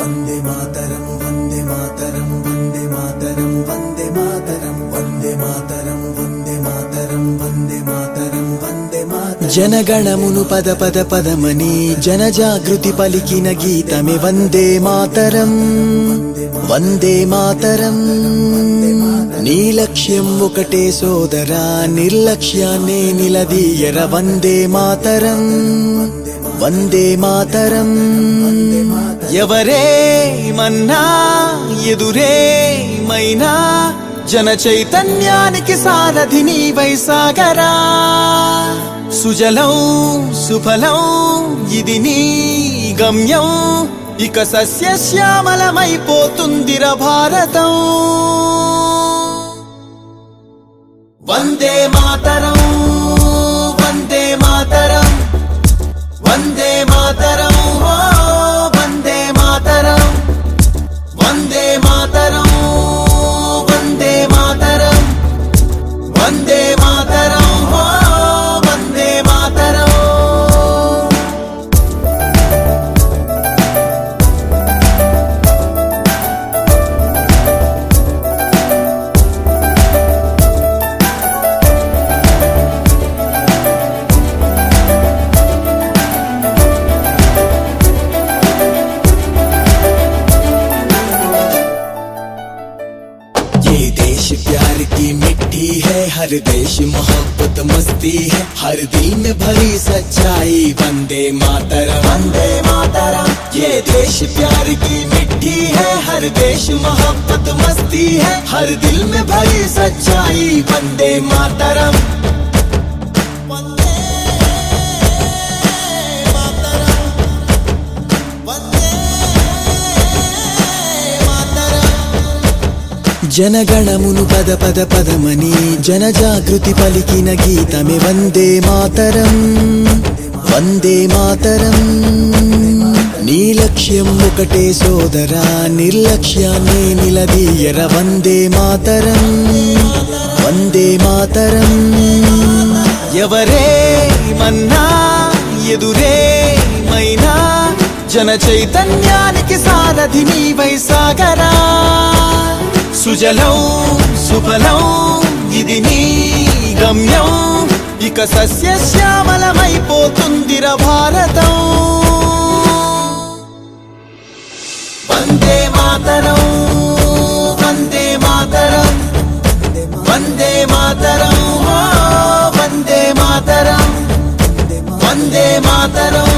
వందే మాతరం వందే మాతరం వందే మాతరం వందే మాతరం వందే మాతరం వందే మాతరం వందే మాతరం వందే మాతరం జనగణమును పద పద పదమని జనజాగృతి పలికిన గీతమే వందే మాతరం వందే మాతరం నీ లక్ష్యం ఒకటే సోదరా నిర్లక్ష్యాన్నే నిలదీయర వందే మాతరం వందే మాతరం ఎవరే మన్నా ఎదురే మైనా జన చైతన్యానికి సారథి నీవై సాగరా సుజలం సుఫలం ఇది నీ గమ్యం ఇక సస్యశ్యామలమైపోతుందిర భారతం వందే మాతరం వందే మాతరం వందే మాతరం ఓ వందే మాతరం వందే మాతరం వందే మాతరం వందే మాతరం ఓ వందే మాతరం प्यार की मिट्टी है हर देश मोहब्बत मस्ती है हर दिल में भरी सच्चाई वंदे मातरम वंदे मातरम ये देश प्यार की मिट्टी है हर देश मोहब्बत मस्ती है हर दिल में भरी सच्चाई वंदे मातरम జనగణమును పద పద పదమని జనజాగృతి పలికిన గీతమే వందే మాతరం వందే మాతరం నీ లక్ష్యం ఒకటే సోదరా నిర్లక్ష్యాన్నే నిలదీయర వందే మాతరం వందే మాతరం ఎవరే మన్నా ఎదురే మైనా జన చైతన్యానికి సారథి నీవై సాగరా సుజలం సుఫలం ఇది నీ గమ్యం ఇక సస్యశ్యామలమైపోతుందిర భారతం వందే మాతరం వందే మాతరం వందే మాతరం ఓ వందే మాతరం వందే మాతరం